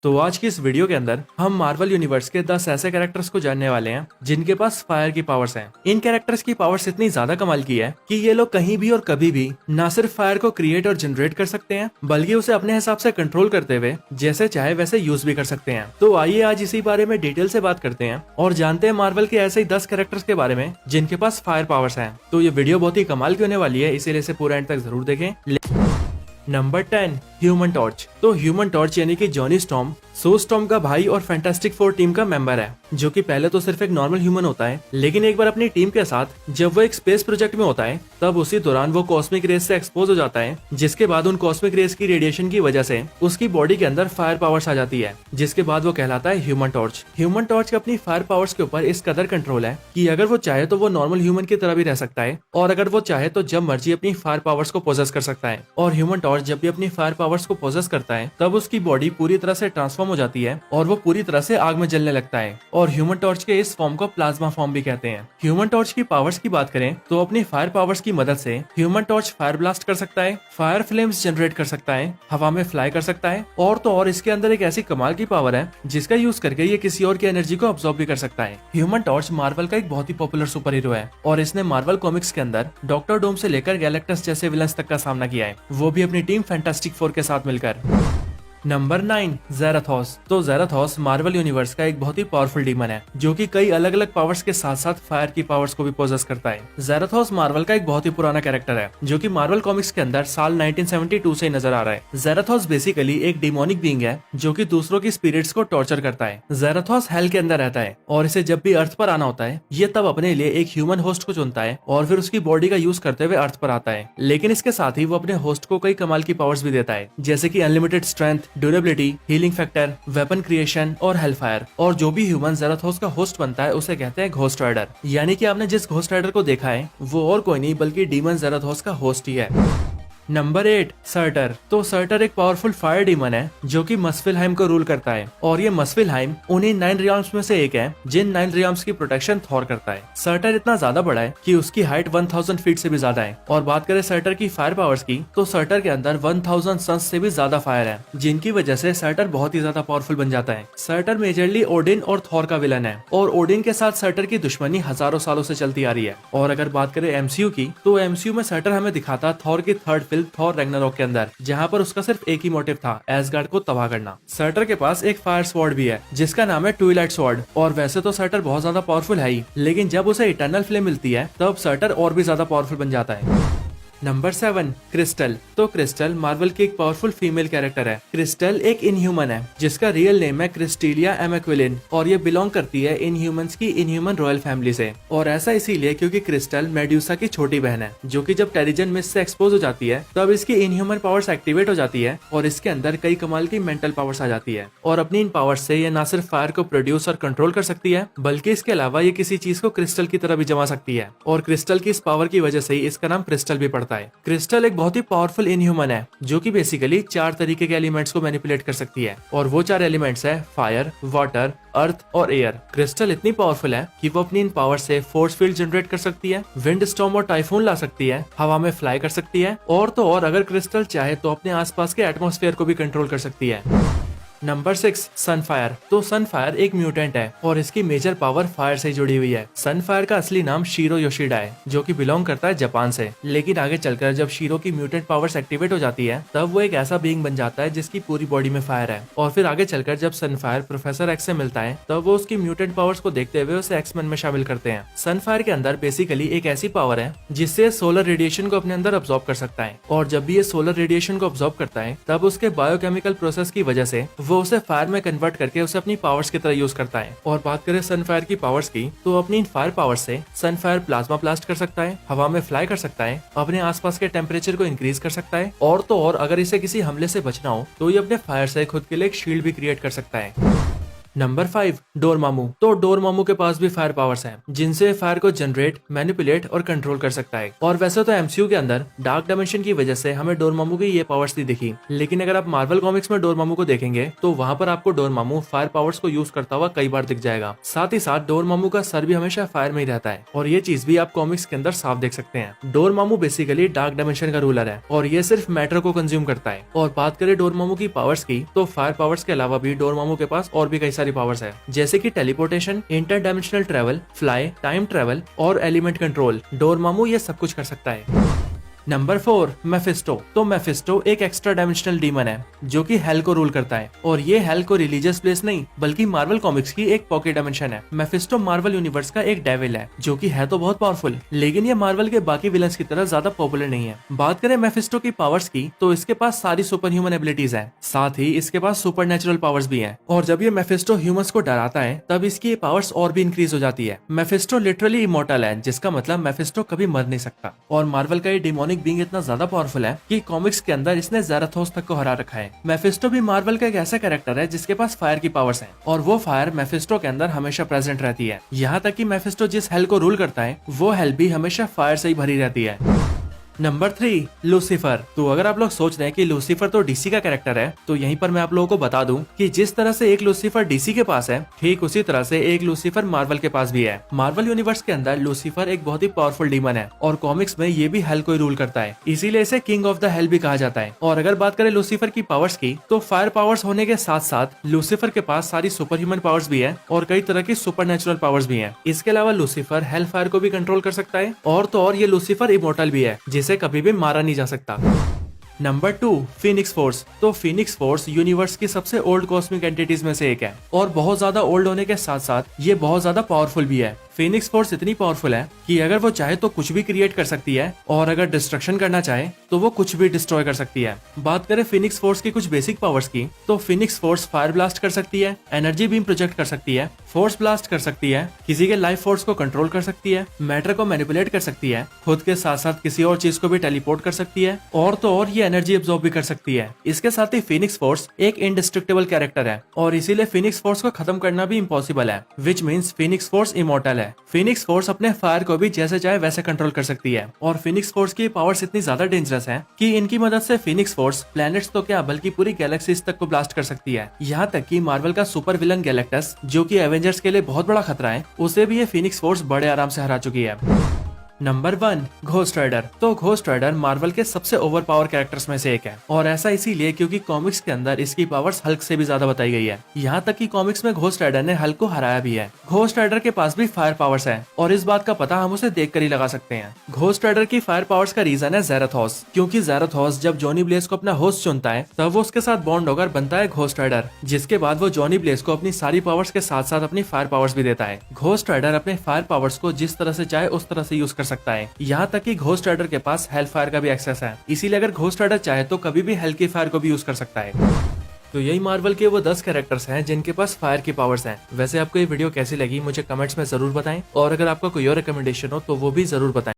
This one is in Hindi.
तो आज की इस वीडियो के अंदर हम मार्वल यूनिवर्स के 10 ऐसे कैरेक्टर्स को जानने वाले हैं जिनके पास फायर की पावर्स हैं। इन कैरेक्टर्स की पावर्स इतनी ज्यादा कमाल की है कि ये लोग कहीं भी और कभी भी ना सिर्फ फायर को क्रिएट और जनरेट कर सकते हैं बल्कि उसे अपने हिसाब से कंट्रोल करते हुए जैसे चाहे वैसे यूज भी कर सकते हैं। तो आइए आज इसी बारे में डिटेल से बात करते हैं और जानते हैं मार्वल के ऐसे ही 10 कैरेक्टर्स के बारे में जिनके पास फायर पावर्स हैं। तो ये वीडियो बहुत ही कमाल की होने वाली है, इसीलिए इसे पूरा एंड तक जरूर देखें। Number 10 human torch. तो ह्यूमन टॉर्च यानी कि जॉनी स्टॉर्म सो स्टॉर्म का भाई और फैंटास्टिक फोर टीम का मेंबर है, जो कि पहले तो सिर्फ एक नॉर्मल ह्यूमन होता है, लेकिन एक बार अपनी टीम के साथ जब वो एक स्पेस प्रोजेक्ट में होता है तब उसी दौरान वो कॉस्मिक रेस से एक्सपोज हो जाता है, जिसके बाद उन कॉस्मिक रेस की रेडिएशन की वजह से उसकी बॉडी के अंदर फायर पावर्स आ जाती है, जिसके बाद वो कहलाता है ह्यूमन टॉर्च। ह्यूमन टॉर्च का अपनी फायर पावर्स के ऊपर इस कदर कंट्रोल है कि अगर वो चाहे तो वो नॉर्मल ह्यूमन की तरह भी रह सकता है और अगर वो चाहे तो जब मर्जी अपनी फायर पावर्स को पोजेस कर सकता है। और ह्यूमन टॉर्च जब भी अपनी फायर पावर्स को पोजेस करता है तब उसकी बॉडी पूरी तरह से ट्रांसफॉर्म हो जाती है और वो पूरी तरह से आग में जलने लगता है। और ह्यूमन टॉर्च के इस फॉर्म को प्लाज्मा फॉर्म भी कहते हैं। ह्यूमन टॉर्च की पावर्स की बात करें तो अपनी फायर पावर्स की मदद से ह्यूमन टॉर्च फायर ब्लास्ट कर सकता है, फायर फ्लेम्स जनरेट कर सकता है, हवा में फ्लाई कर सकता है और तो और इसके अंदर एक ऐसी कमाल की पावर है जिसका यूज करके ये किसी और की एनर्जी को अब्सॉर्ब भी कर सकता है। ह्यूमन टॉर्च मार्वल का एक बहुत ही पॉपुलर सुपर हीरो है और इसने मार्वल कॉमिक्स के अंदर डॉक्टर डूम से लेकर गैलेक्टस जैसे विलन्स तक का सामना किया है, वो भी अपनी टीम फैंटास्टिक फोर के साथ मिलकर। नंबर 9 ज़ेराथोस। तो ज़ेराथोस मार्वल यूनिवर्स का एक बहुत ही पावरफुल डीमन है जो कि कई अलग अलग पावर्स के साथ साथ फायर की पावर्स को भी पोजेस करता है। ज़ेराथोस मार्वल का एक बहुत ही पुराना कैरेक्टर है जो कि मार्वल कॉमिक्स के अंदर साल 1972 से नजर आ रहा है। ज़ेराथोस बेसिकली एक डिमोनिक बीइंग है जो कि दूसरों की स्पिरिट्स को टॉर्चर करता है। ज़ेराथोस हेल के अंदर रहता है और इसे जब भी अर्थ पर आना होता है ये तब अपने लिए एक ह्यूमन होस्ट को चुनता है और फिर उसकी बॉडी का यूज करते हुए अर्थ पर आता है। लेकिन इसके साथ ही वो अपने होस्ट को कई कमाल की पावर्स भी देता है, जैसे कि unlimited strength, durability, healing factor, weapon creation और हेलफायर। और जो भी ह्यूमन ज़ेराथोस का होस्ट बनता है उसे कहते हैं घोस्ट राइडर। यानी कि आपने जिस घोस्ट राइडर को देखा है वो और कोई नहीं बल्कि डीमन ज़ेराथोस का होस्ट ही है। Number 8 shorter. तो सर्टर एक पावरफुल फायर डीमन है जो कि मस्फिलहाइम को रूल करता है और ये मस्फिलहाइम उन्हीं 9 रियल्म्स में से एक है जिन 9 रियल्म्स की प्रोटेक्शन थॉर करता है। सर्टर इतना ज्यादा बड़ा है कि उसकी हाइट 1000 फीट से भी ज्यादा है। और बात करें सर्टर की फायर पावर्स की तो सर्टर के अंदर 1000 सन्स से भी ज्यादा फायर है, जिनकी वजह से सर्टर बहुत ही ज्यादा पावरफुल बन जाता है। सर्टर मेजरली ओडिन और थॉर का विलन है और ओडिन के साथ सर्टर की दुश्मनी हजारों सालों से चलती आ रही है। और अगर बात करें एमसीयू की तो एमसीयू में सर्टर हमें दिखाता थॉर की थर्ड फिल्म थॉर रैग्नारोक के अंदर, जहां पर उसका सिर्फ एक ही मोटिव था, एसगार्ड को तबाह करना। सर्टर के पास एक फायर स्वॉर्ड भी है जिसका नाम है ट्विलाइट स्वॉर्ड। और वैसे तो सर्टर बहुत ज्यादा पावरफुल है ही, लेकिन जब उसे इटर्नल फ्लेम मिलती है तब सर्टर और भी ज्यादा पावरफुल बन जाता है। Number 7 crystal. तो क्रिस्टल मार्वल की एक पावरफुल फीमेल कैरेक्टर है। क्रिस्टल एक इनह्यूमन है जिसका रियल नेम है क्रिस्टीलिया एमेक्विलिन और ये बिलोंग करती है इनह्यूमंस की इनह्यूमन रॉयल फैमिली से। और ऐसा इसीलिए क्योंकि क्रिस्टल मेड्यूसा की छोटी बहन है जो कि जब टेरिजन मिस्ट से एक्सपोज हो जाती है तब इसकी इनह्यूमन पावर्स एक्टिवेट हो जाती है और इसके अंदर कई कमाल की मेंटल पावर्स आ जाती है। और अपनी इन पावर्स से ये न सिर्फ फायर को प्रोड्यूस और कंट्रोल कर सकती है बल्कि इसके अलावा ये किसी चीज को क्रिस्टल की तरह भी जमा सकती है। और क्रिस्टल की इस पावर की वजह से ही इसका नाम क्रिस्टल भी पड़ता है। क्रिस्टल एक बहुत ही पावरफुल इनह्यूमन है जो कि बेसिकली 4 तरीके के एलिमेंट्स को मैनिपुलेट कर सकती है और वो 4 एलिमेंट्स है फायर, वाटर, अर्थ और एयर। क्रिस्टल इतनी पावरफुल है कि वो अपनी इन पावर से फोर्स फील्ड जनरेट कर सकती है, विंड स्टॉर्म और टाइफून ला सकती है, हवा में फ्लाई कर सकती है और तो और अगर क्रिस्टल चाहे तो अपने आसपास के एटमॉस्फेयर को भी कंट्रोल कर सकती है। Number 6 Sunfire. तो सनफायर एक म्यूटेंट है और इसकी मेजर पावर फायर से जुड़ी हुई है। सनफायर का असली नाम शीरो योशिडा है जो कि बिलोंग करता है जापान से, लेकिन आगे चलकर जब शीरो की म्यूटेंट पावर्स एक्टिवेट हो जाती है तब वो एक ऐसा बीइंग बन जाता है जिसकी पूरी बॉडी में फायर है। और फिर आगे चलकर जब सनफायर प्रोफेसर एक्स से मिलता है तब वो उसकी म्यूटेंट पावर्स को देखते हुए उसे एक्समैन में शामिल करते हैं। सनफायर के अंदर बेसिकली एक ऐसी पावर है जिससे सोलर रेडिएशन को अपने अंदर अब्सॉर्ब कर सकता है और जब भी ये सोलर रेडिएशन को अब्सॉर्ब करता है तब उसके बायोकेमिकल प्रोसेस की वजह से वो उसे फायर में कन्वर्ट करके उसे अपनी पावर्स की तरह यूज करता है। और बात करें सनफायर की पावर्स की तो अपनी इन फायर पावर्स से सनफायर प्लाज्मा ब्लास्ट कर सकता है, हवा में फ्लाई कर सकता है, अपने आसपास के टेम्परेचर को इंक्रीज कर सकता है और तो और अगर इसे किसी हमले से बचना हो तो ये अपने फायर से खुद के लिए एक शील्ड भी क्रिएट कर सकता है। Number 5 Dormammu. तो डोरमामू के पास भी फायर पावर्स हैं, जिनसे फायर को जनरेट, मैनिपुलेट और कंट्रोल कर सकता है। और वैसे तो एमसीयू के अंदर डार्क डायमेंशन की वजह से हमें डोरमामू की ये पावर्स नहीं दिखी, लेकिन अगर आप मार्वल कॉमिक्स में डोरमामू को देखेंगे तो वहाँ पर आपको डोरमामू फायर पावर्स को यूज करता हुआ कई बार दिख जाएगा। साथ ही साथ डोरमामू का सर भी हमेशा फायर में ही रहता है, और ये चीज भी आप कॉमिक्स के अंदर साफ देख सकते हैं। डोरमामू बेसिकली डार्क डायमेंशन का रूलर है, और ये सिर्फ मैटर को कंज्यूम करता है। और बात करें डोरमामू की पावर्स की, तो फायर पावर्स के अलावा भी डोरमामू के पास और भी कई सारी पावर्स है, जैसे कि teleportation, inter dimensional travel, fly, time travel और एलिमेंट कंट्रोल। डोरमामू ये सब कुछ कर सकता है। Number 4 Mephisto. तो मेफिस्टो एक एक्स्ट्रा डायमेंशनल डीमन है जो कि हेल को रूल करता है, और ये हेल को रिलीजियस प्लेस नहीं बल्कि मार्वल कॉमिक्स की एक पॉकेट डायमेंशन है। मेफिस्टो मार्वल यूनिवर्स का एक डेविल है जो कि है तो बहुत पावरफुल, लेकिन ये मार्वल के बाकी विलन्स की तरह ज्यादा पॉपुलर नहीं है। बात करें मेफिस्टो की पावर्स की, तो इसके पास सारी सुपर ह्यूमन एबिलिटीज है, साथ ही इसके पास सुपर नेचुरल पावर्स भी है। और जब ये मेफिस्टो ह्यूमंस को डराता है तब इसकी पावर्स और भी इंक्रीज हो जाती है। मेफिस्टो लिटरली इमॉर्टल है, जिसका मतलब मेफिस्टो कभी मर नहीं सकता। और मार्वल का ये डिमोनिक बीइंग इतना ज्यादा पावरफुल है कि कॉमिक्स के अंदर इसने ज़ेराथोस तक को हरा रखा है। मेफिस्टो भी मार्वल का एक ऐसा कैरेक्टर है जिसके पास फायर की पावर्स हैं, और वो फायर मेफिस्टो के अंदर हमेशा प्रेजेंट रहती है। यहाँ तक कि मेफिस्टो जिस हेल को रूल करता है वो हेल भी हमेशा फायर से ही भरी रहती है। Number 3 Lucifer. तो अगर आप लोग सोच रहे हैं कि लूसीफर तो डीसी का कैरेक्टर है, तो यहीं पर मैं आप लोगों को बता दूं कि जिस तरह से एक लूसीफर डीसी के पास है, ठीक उसी तरह से एक लूसीफर मार्वल के पास भी है। मार्वल यूनिवर्स के अंदर लूसीफर एक बहुत ही पावरफुल डीमन है, और कॉमिक्स में ये भी हेल को रूल करता है, इसीलिए इसे किंग ऑफ द हेल भी कहा जाता है। और अगर बात करें लूसीफर की पावर्स की, तो फायर पावर्स होने के साथ साथ लूसीफर के पास सारी सुपर ह्यूमन पावर्स भी है, और कई तरह की सुपर नेचुरल पावर्स भी है। इसके अलावा लूसीफर हेल फायर को भी कंट्रोल कर सकता है, और तो और ये लूसीफर इमोर्टल भी है, जिसे कभी भी मारा नहीं जा सकता। Number 2 Phoenix force. तो फीनिक्स फोर्स यूनिवर्स की सबसे ओल्ड कॉस्मिक एंटिटीज में से एक है, और बहुत ज्यादा ओल्ड होने के साथ साथ ये बहुत ज्यादा पावरफुल भी है। फीनिक्स फोर्स इतनी पावरफुल है कि अगर वो चाहे तो कुछ भी क्रिएट कर सकती है, और अगर डिस्ट्रक्शन करना चाहे तो वो कुछ भी डिस्ट्रॉय कर सकती है। बात करें फीनिक्स फोर्स की कुछ बेसिक पावर्स की, तो फीनिक्स फोर्स फायर ब्लास्ट कर सकती है, एनर्जी बीम प्रोजेक्ट कर सकती है, फोर्स ब्लास्ट कर सकती है, किसी के लाइफ फोर्स को कंट्रोल कर सकती है, मैटर को मैनिपुलेट कर सकती है, खुद के साथ साथ किसी और चीज को भी टेलीपोर्ट कर सकती है, और तो और ये एनर्जी एब्जॉर्ब भी कर सकती है। इसके साथ ही फीनिक्स फोर्स एक इनडिस्ट्रक्टेबल कैरेक्टर है, और इसीलिए फीनिक्स फोर्स को खत्म करना भी इम्पॉसिबल है, which means Phoenix force immortal है। फीनिक्स फोर्स अपने फायर को भी जैसे चाहे वैसे कंट्रोल कर सकती है, और फीनिक्स फोर्स की पावर्स इतनी ज्यादा डेंजरस है कि इनकी मदद से फीनिक्स फोर्स प्लैनेट्स तो क्या बल्कि पूरी गैलेक्सीज तक को ब्लास्ट कर सकती है। यहाँ तक कि मार्वल का सुपर विलन गैलेक्टस, जो कि एवेंजर्स के लिए बहुत बड़ा खतरा है, उसे भी ये फीनिक्स फोर्स बड़े आराम से हरा चुकी है। Number 1 Ghost Rider. तो घोस्ट राइडर मार्वल के सबसे ओवर पावर कैरेक्टर्स में से एक है, और ऐसा इसीलिए क्योंकि कॉमिक्स के अंदर इसकी पावर्स हल्क से भी ज्यादा बताई गई है। यहाँ तक कि कॉमिक्स में घोस्ट राइडर ने हल्क को हराया भी है। घोस्ट राइडर के पास भी फायर पावर्स है, और इस बात का पता हम उसे देख कर ही लगा सकते हैं। घोस्ट राइडर की फायर पावर्स का रीजन है ज़ेराथोस, क्योंकि ज़ेराथोस जब जॉनी ब्लेज को अपना होस्ट चुनता है तब वो उसके साथ बॉन्ड होकर बनता है घोस्ट राइडर, जिसके बाद वो जॉनी ब्लेज को अपनी सारी पावर्स के साथ साथ अपनी फायर पावर्स भी देता है। घोस्ट राइडर अपने फायर पावर्स को जिस तरह से चाहे उस तरह से यूज कर सकता है। यहाँ तक कि घोस्ट राइडर के पास हेल फायर का भी एक्सेस है, इसीलिए अगर घोस्ट राइडर चाहे तो कभी भी हेल की फायर को भी यूज कर सकता है। तो यही मार्वल के वो 10 कैरेक्टर्स हैं जिनके पास फायर की पावर्स हैं। वैसे आपको ये वीडियो कैसी लगी मुझे कमेंट्स में जरूर बताएं, और अगर आपका कोई और रिकमेंडेशन हो तो वो भी जरूर बताएं।